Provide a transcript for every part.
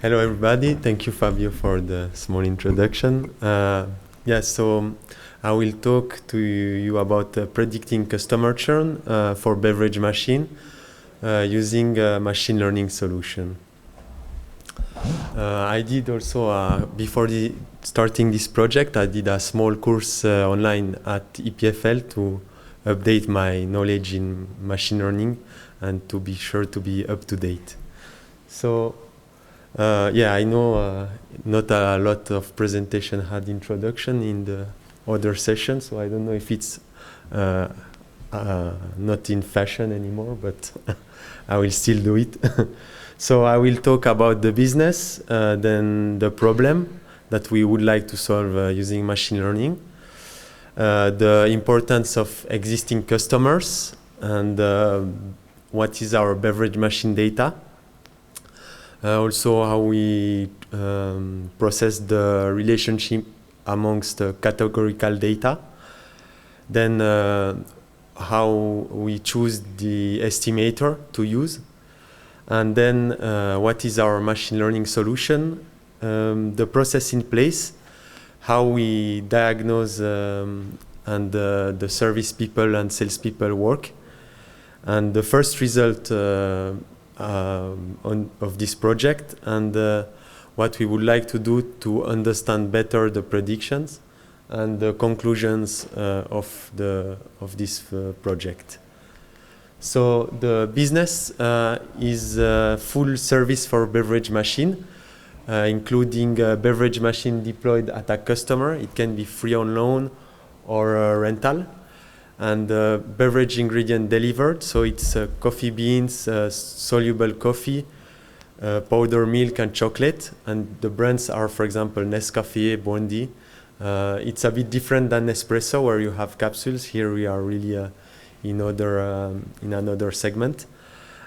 Hello, everybody. Thank you, Fabio, for the small introduction. So I will talk to you about predicting customer churn for beverage machine using a machine learning solution. I did also, before starting this project, I did a small course online at EPFL to update my knowledge in machine learning and to be sure to be up to date. So, I know not a lot of presentation had introduction in the other session, so I don't know if it's not in fashion anymore, but I will still do it. So I will talk about the business, then the problem that we would like to solve using machine learning, the importance of existing customers, and what is our beverage machine data. Also how we process the relationship amongst the categorical data. Then how we choose the estimator to use. And then what is our machine learning solution, the process in place, how we diagnose and the service people and sales people work. And the first result of this project and what we would like to do to understand better the predictions and the conclusions of this project. So the business is full service for beverage machine, including beverage machine deployed at a customer. It can be free on loan or rental. And beverage ingredient delivered, so it's coffee beans, soluble coffee, powder milk and chocolate, and the brands are, for example, Nescafé, Bondi. It's a bit different than espresso, where you have capsules. Here we are really in another segment,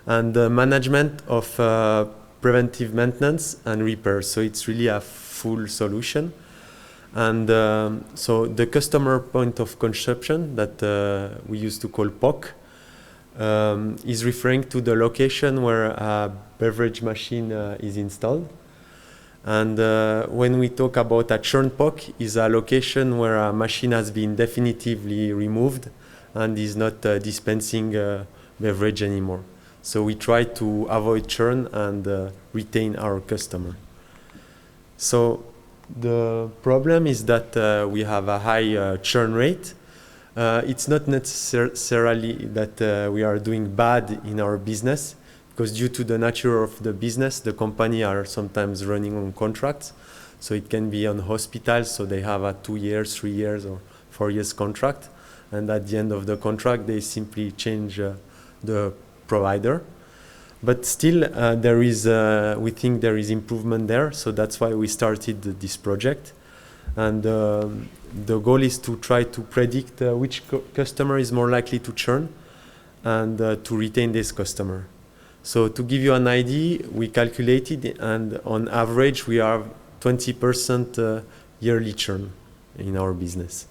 and management of preventive maintenance and repair. So it's really a full solution. And so the customer point of consumption that we used to call POC is referring to the location where a beverage machine is installed. And when we talk about a churn POC, is a location where a machine has been definitively removed and is not dispensing beverage anymore. So we try to avoid churn and retain our customer. So the problem is that we have a high churn rate. It's not necessarily that we are doing bad in our business, because due to the nature of the business, the company are sometimes running on contracts. So it can be on hospitals, so they have a 2 years, 3 years, or 4 years contract. And at the end of the contract, they simply change the provider. But still, we think there is improvement there, so that's why we started this project. And the goal is to try to predict which customer is more likely to churn and to retain this customer. So to give you an idea, we calculated, and on average, we have 20% yearly churn in our business.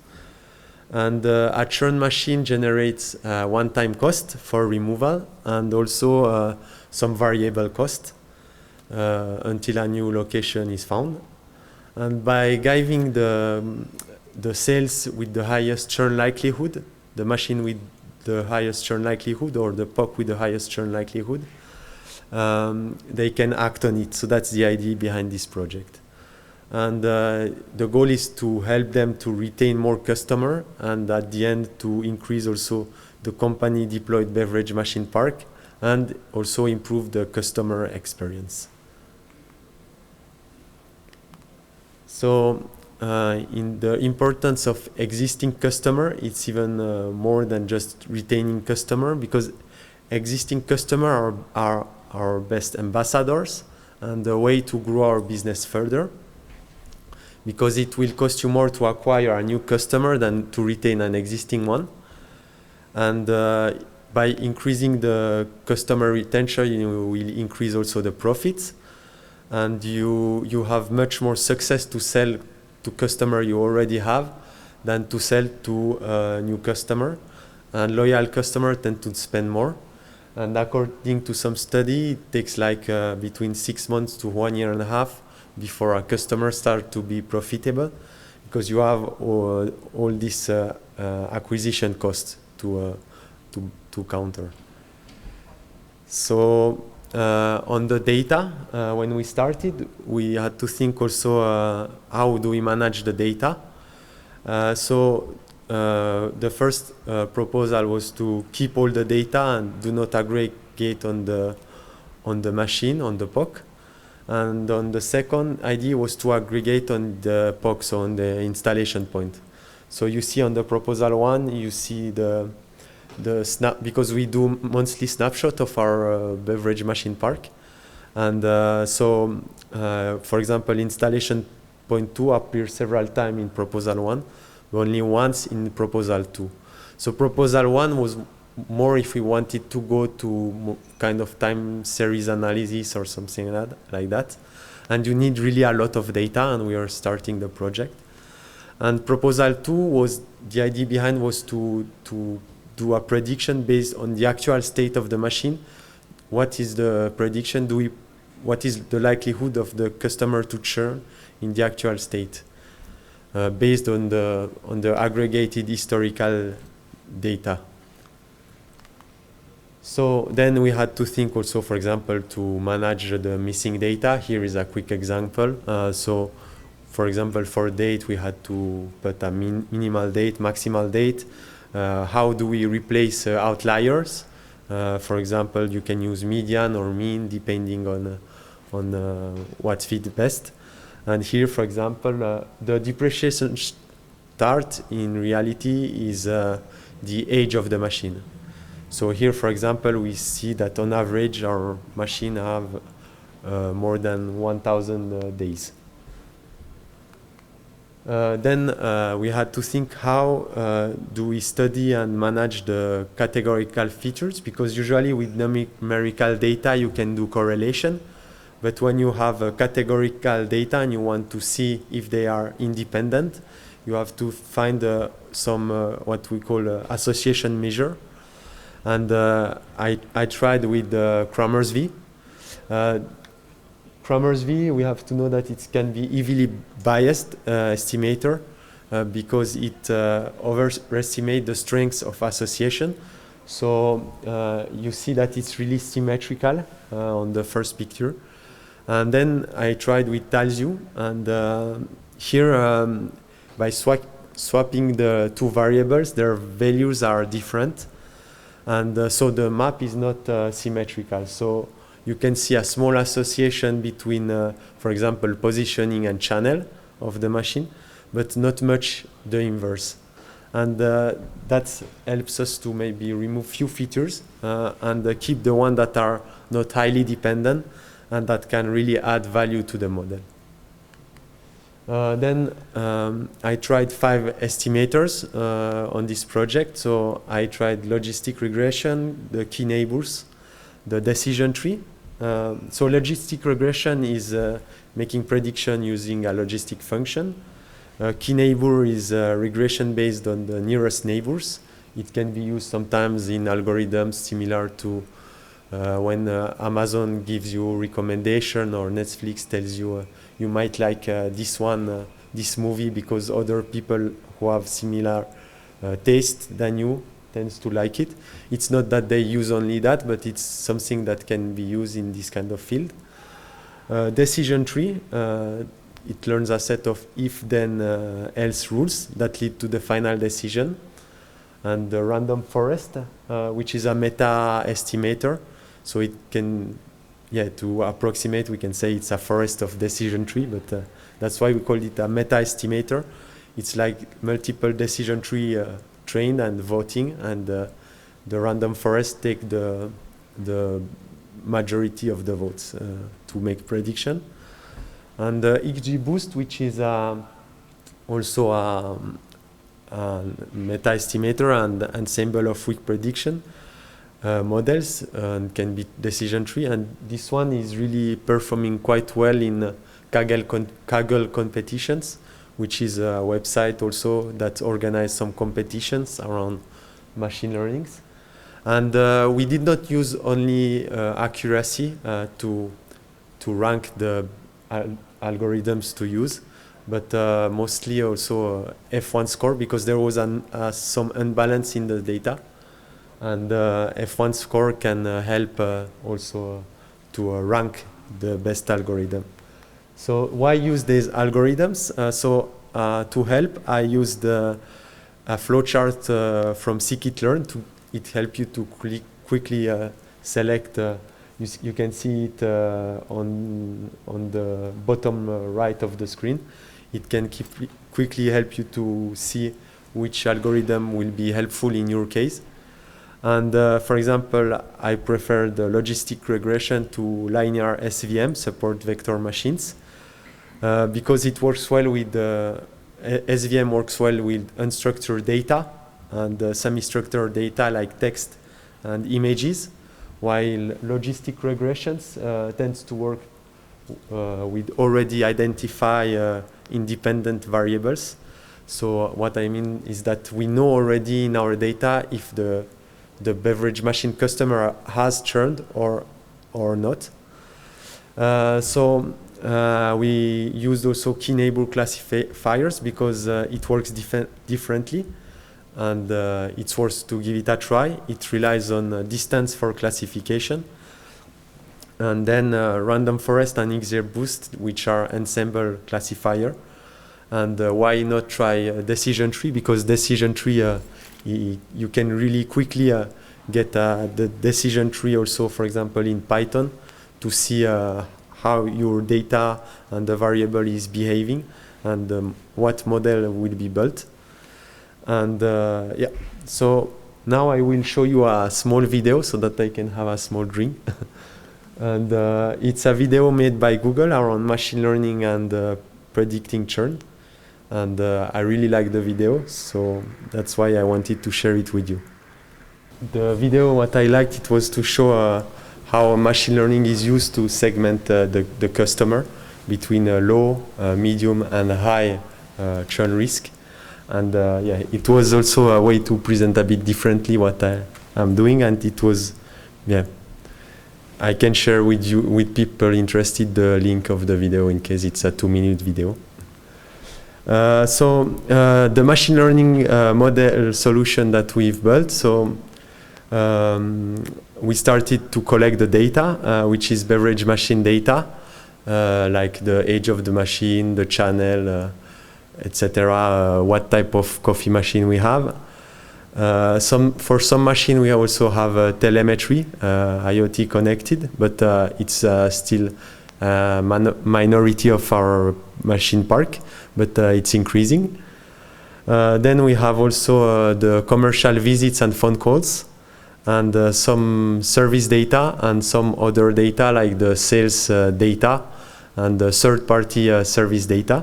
And a churn machine generates one-time cost for removal and also some variable cost until a new location is found. And by giving the sales with the highest churn likelihood, the machine with the highest churn likelihood, or the POC with the highest churn likelihood, they can act on it. So that's the idea behind this project. And the goal is to help them to retain more customer, and at the end to increase also the company deployed beverage machine park and also improve the customer experience. So in the importance of existing customer, it's even more than just retaining customer, because existing customer are our best ambassadors and the way to grow our business further, because it will cost you more to acquire a new customer than to retain an existing one. And by increasing the customer retention, you will increase also the profits, and you have much more success to sell to customer you already have than to sell to a new customer. And loyal customers tend to spend more, And according to some study, it takes like between 6 months to 1.5 years before a customer starts to be profitable, because you have all this acquisition costs to counter. So on the data, when we started, we had to think also how do we manage the data. The first proposal was to keep all the data and do not aggregate on the machine, on the POC. And on the second idea was to aggregate on the POC, so on the installation point. So you see on the proposal one, you see the snap, because we do monthly snapshot of our beverage machine park. And for example, installation point 2 appears several times in proposal 1, but only once in proposal 2. So proposal 1 was more if we wanted to go to kind of time series analysis or something like that. And you need really a lot of data, and we are starting the project. And proposal 2 was, the idea behind was to do a prediction based on the actual state of the machine. What is the prediction? What is the likelihood of the customer to churn in the actual state, based on the aggregated historical data? So then we had to think also, for example, to manage the missing data. Here is a quick example. So, for example, for date, we had to put a minimal date, maximal date. How do we replace outliers? For example, you can use median or mean depending on what fits best. And here, for example, the depreciation start in reality is the age of the machine. So here, for example, we see that on average our machine have more than 1,000 days. Then we had to think how do we study and manage the categorical features, because usually with numerical data you can do correlation, but when you have categorical data and you want to see if they are independent, you have to find some what we call association measure. And I tried with Kramer's V. Kramer's V, we have to know that it can be heavily biased estimator because it overestimates the strength of association. So you see that it's really symmetrical on the first picture. And then I tried with TileView, and here by swapping the two variables, their values are different. And so the map is not symmetrical. So you can see a small association between, for example, positioning and channel of the machine, but not much the inverse. And that helps us to maybe remove few features and keep the ones that are not highly dependent and that can really add value to the model. Then I tried 5 estimators on this project. So I tried logistic regression, the key neighbors, the decision tree. So logistic regression is making prediction using a logistic function. Key neighbor is regression based on the nearest neighbors. It can be used sometimes in algorithms similar to when Amazon gives you recommendation or Netflix tells you you might like this movie because other people who have similar taste than you tends to like it. It's not that they use only that, but it's something that can be used in this kind of field. Decision tree, it learns a set of if then else rules that lead to the final decision. And the random forest, which is a meta estimator. So it can, to approximate, we can say it's a forest of decision tree, but that's why we call it a meta estimator. It's like multiple decision tree trained and voting, and the random forest take the majority of the votes to make prediction. And XGBoost, which is also a meta estimator and ensemble of weak prediction models, and can be decision tree. And this one is really performing quite well in Kaggle competitions, which is a website also that organizes some competitions around machine learning. And we did not use only accuracy to rank the algorithms to use, but mostly also F1 score, because there was some imbalance in the data. And F1 score can help also to rank the best algorithm. So why use these algorithms? To help, I used a flowchart from scikit-learn. It helps you to quickly select. You can see it on the bottom right of the screen. It can quickly help you to see which algorithm will be helpful in your case. And for example, I prefer the logistic regression to linear SVM, support vector machines, because it works well with SVM works well with unstructured data and semi-structured data like text and images, while logistic regressions tends to work with already identified independent variables. So what I mean is that we know already in our data if the beverage machine customer has churned or not. We used also key neighbor classifiers because it works differently, and it's worth to give it a try. It relies on distance for classification, and then random forest and XGBoost, which are ensemble classifier. And why not try decision tree? Because decision tree, you can really quickly get the decision tree also, for example, in Python, to see how your data and the variable is behaving and what model will be built. And yeah, so now I will show you a small video so that I can have a small drink. And it's a video made by Google around machine learning and predicting churn. And I really like the video, so that's why I wanted to share it with you. The video, what I liked, it was to show how machine learning is used to segment the customer between low, medium, and high churn risk. And yeah, it was also a way to present a bit differently what I'm doing, and it was, yeah, I can share with people interested the link of the video in case it's a 2-minute video. The machine learning model solution that we've built, we started to collect the data, which is beverage machine data, like the age of the machine, the channel, etc., what type of coffee machine we have. For some machine we also have telemetry, IoT connected, but it's still minority of our machine park, but it's increasing. Then we have also the commercial visits and phone calls, and some service data and some other data like the sales data and the third-party service data.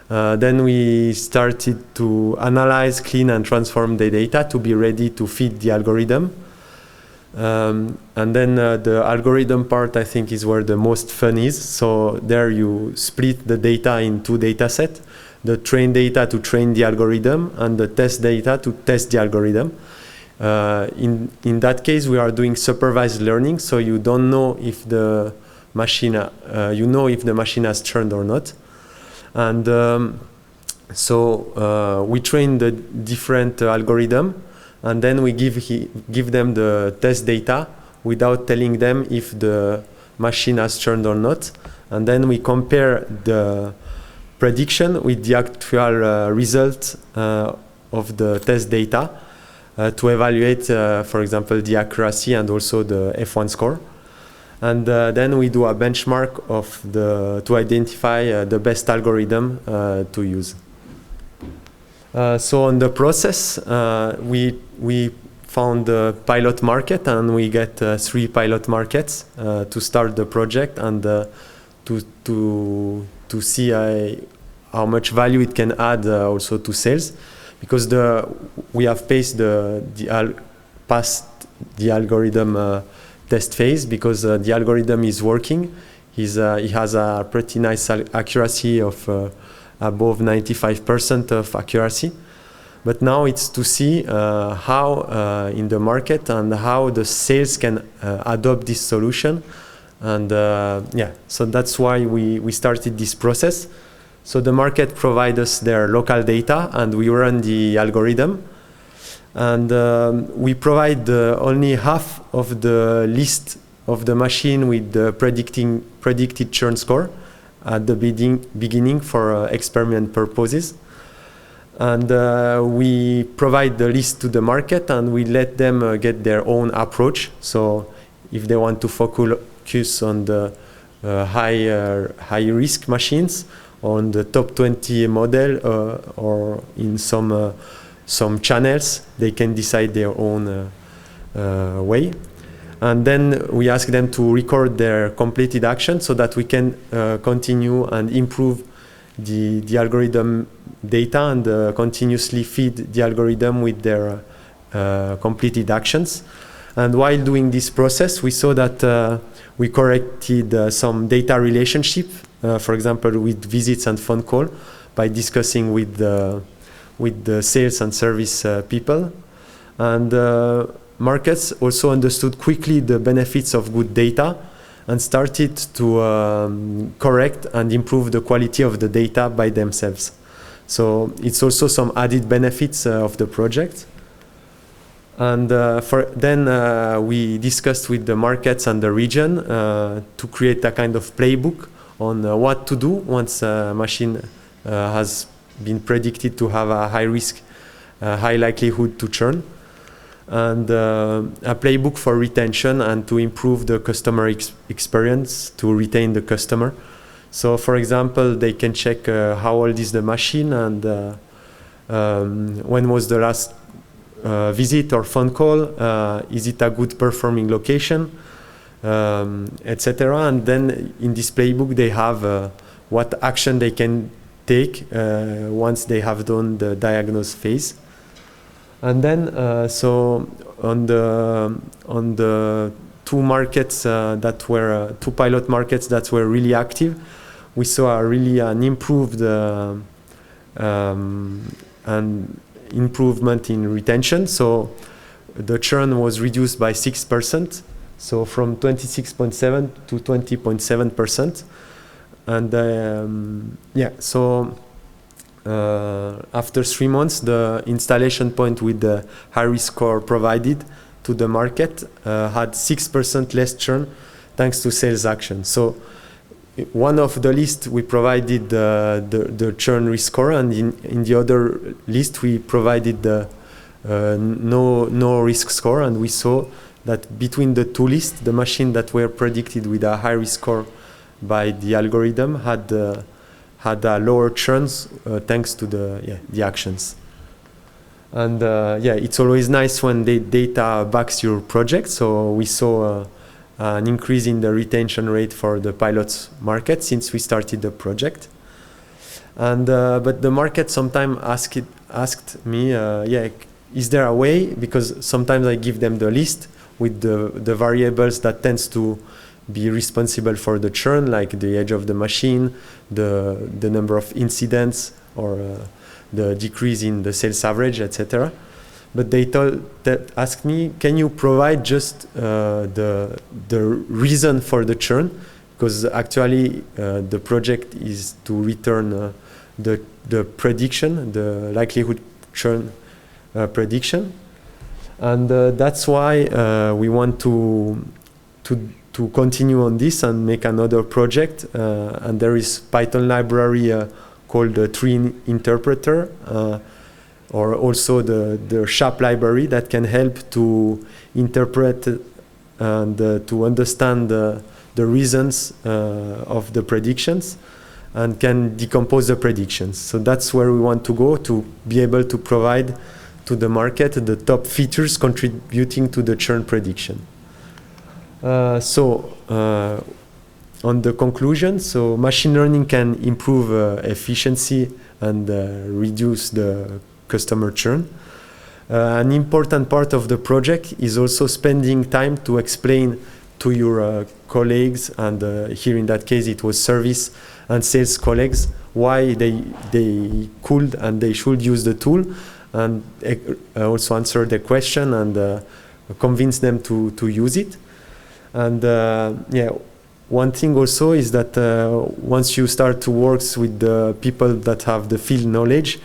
Then we started to analyze, clean, and transform the data to be ready to feed the algorithm. And then the algorithm part, I think, is where the most fun is. So there you split the data in 2 data sets, the train data to train the algorithm and the test data to test the algorithm. In that case, we are doing supervised learning, so you don't know if the machine, you know if the machine has churned or not. And we train the different algorithm, and then we give them the test data without telling them if the machine has churned or not. And then we compare the prediction with the actual result of the test data to evaluate, for example, the accuracy and also the F1 score. And then we do a benchmark to identify the best algorithm to use. So on the process, we found the pilot market, and we get 3 pilot markets to start the project and to see how much value it can add also to sales, because we have passed the algorithm test phase, because the algorithm is working. He has a pretty nice accuracy of above 95% of accuracy. But now it's to see how in the market and how the sales can adopt this solution. And so that's why we started this process. So the market provides us their local data, and we run the algorithm. And we provide only half of the list of the machine with the predicted churn score at the beginning for experiment purposes. And we provide the list to the market, and we let them get their own approach. So if they want to focus on the high risk machines, on the top 20 model, or in some channels, they can decide their own way. And then we ask them to record their completed action so that we can continue and improve the algorithm data and continuously feed the algorithm with their completed actions. And while doing this process, we saw that we corrected some data relationship, for example, with visits and phone call, by discussing with the sales and service people. And markets also understood quickly the benefits of good data and started to correct and improve the quality of the data by themselves. So it's also some added benefits of the project. And then we discussed with the markets and the region to create a kind of playbook on what to do once a machine has been predicted to have a high risk, high likelihood to churn. And a playbook for retention and to improve the customer experience, to retain the customer. So, for example, they can check how old is the machine and when was the last visit or phone call, is it a good performing location, etc. And then in this playbook they have what action they can take once they have done the diagnose phase. And then, so on the two markets that were two pilot markets that were really active, we saw an improved and improvement in retention. So the churn was reduced by 6%, so from 26.7 to 20.7%. And so. After 3 months, the installation point with the high-risk score provided to the market had 6% less churn thanks to sales action. So one of the list we provided the churn risk score, and in the other list we provided the no risk score, and we saw that between the two lists, the machine that were predicted with a high-risk score by the algorithm had lower churns thanks to the actions. And it's always nice when the data backs your project. So we saw an increase in the retention rate for the pilot market since we started the project. And but the market sometimes asked me, is there a way? Because sometimes I give them the list with the variables that tends to be responsible for the churn, like the age of the machine, the number of incidents, or the decrease in the sales average, etc. But they asked me, can you provide just the reason for the churn? Because actually the project is to return the prediction, the likelihood churn prediction, and that's why we want to continue on this and make another project. And there is Python library called the tree interpreter, or also the SHAP library that can help to interpret and to understand the reasons of the predictions and can decompose the predictions. So that's where we want to go, to be able to provide to the market the top features contributing to the churn prediction. On the conclusion, so machine learning can improve efficiency and reduce the customer churn. An important part of the project is also spending time to explain to your colleagues, and here in that case it was service and sales colleagues, why they could and they should use the tool, and also answer their question and convince them to use it. And one thing also is that once you start to work with the people that have the field knowledge,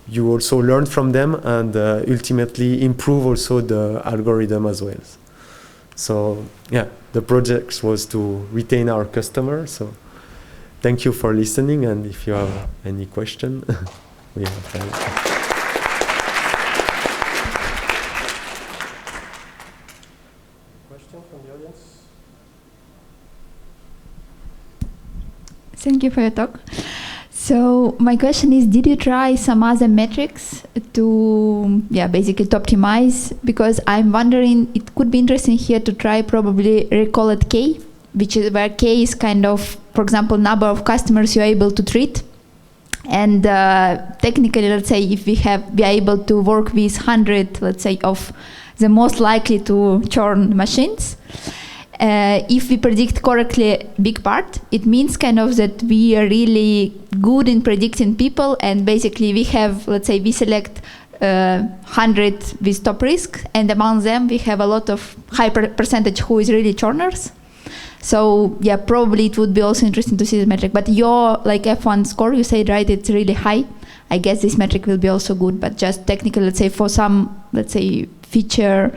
you also learn from them and ultimately improve also the algorithm as well. So the project was to retain our customers. So thank you for listening, and if you have any question, we have time. Question from the audience? Thank you for your talk. So my question is, did you try some other metrics to, basically to optimize? Because I'm wondering, it could be interesting here to try probably recall at K, which is where K is kind of, for example, number of customers you're able to treat. And technically, let's say if we are able to work with 100, let's say, of the most likely to churn machines, if we predict correctly a big part, it means kind of that we are really good in predicting people, and basically we have, let's say, we select 100 with top risk, and among them we have a lot of high percentage who is really churners. So probably it would be also interesting to see this metric. But your like F1 score, you said, right, it's really high. I guess this metric will be also good, but just technically, let's say for some, let's say, feature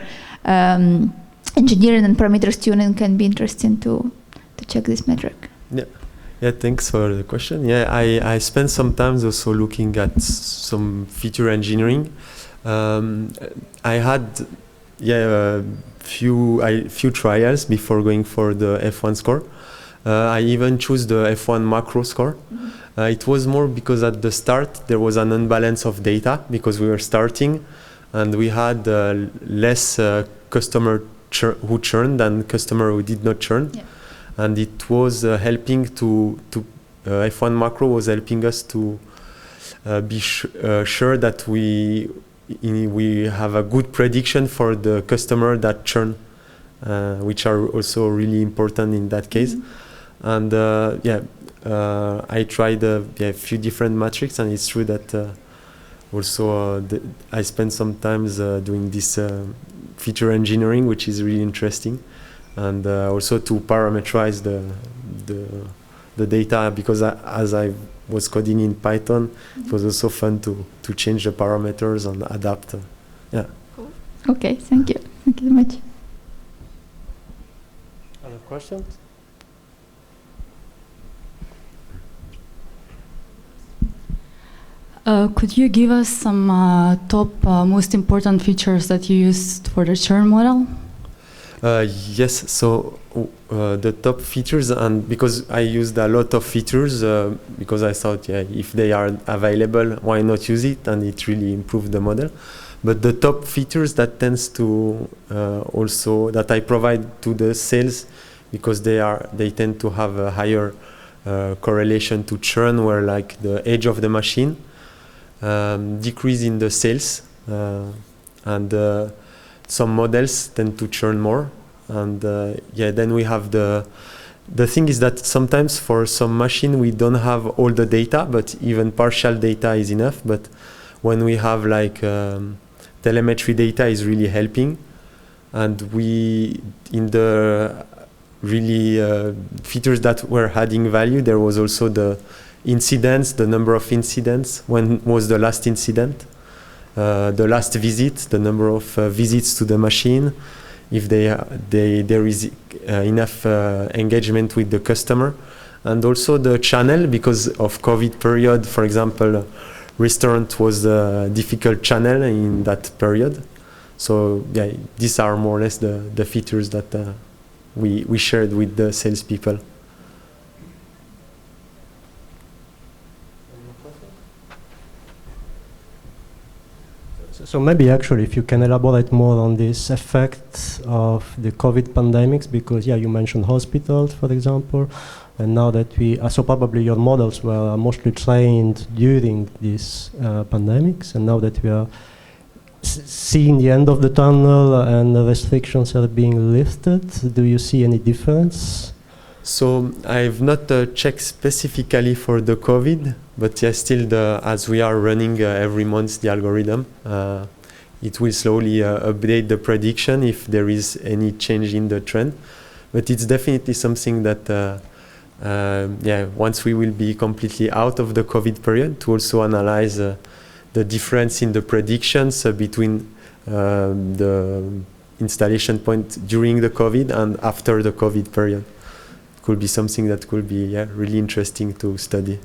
engineering and parameters tuning can be interesting to check this metric. Yeah, thanks for the question. I spent some time also looking at some feature engineering. I had few trials before going for the F1 score. I even chose the F1 macro score. Mm-hmm. It was more because at the start there was an imbalance of data because we were starting, and we had less customer who churned than customer who did not churn. Yeah. And it was helping to F1 macro was helping us to be sure that we have a good prediction for the customer that churn, which are also really important in that case. Mm-hmm. And I tried a few different metrics, and it's true that also I spent some time doing this feature engineering, which is really interesting, and also to parameterize the data, because as I was coding in Python, it was also fun to change the parameters and adapt. Cool. Okay, thank you. Thank you so much. Other questions? Could you give us some top most important features that you used for the churn model? Yes, so the top features, and because I used a lot of features, because I thought, if they are available, why not use it? And it really improved the model. But the top features that tends to also that I provide to the sales, because they tend to have a higher correlation to churn, where like the age of the machine, decrease in the sales, and some models tend to churn more. And then we have the thing is that sometimes for some machine we don't have all the data, but even partial data is enough. But when we have like telemetry data is really helping, and we in the really features that were adding value, there was also the incidents, the number of incidents, when was the last incident, the last visit, the number of visits to the machine, if there is enough engagement with the customer, and also the channel, because of COVID period, for example, restaurant was a difficult channel in that period. So these are more or less the features that we shared with the salespeople. So maybe actually if you can elaborate more on this effect of the COVID pandemics, because you mentioned hospitals, for example, and now that so probably your models were mostly trained during these pandemics, and now that we are seeing the end of the tunnel and the restrictions are being lifted, do you see any difference So I've not checked specifically for the COVID, but yeah, still as we are running every month the algorithm, it will slowly update the prediction if there is any change in the trend. But it's definitely something that, once we will be completely out of the COVID period, to also analyze the difference in the predictions between the installation point during the COVID and after the COVID period. Could be something that could be really interesting to study.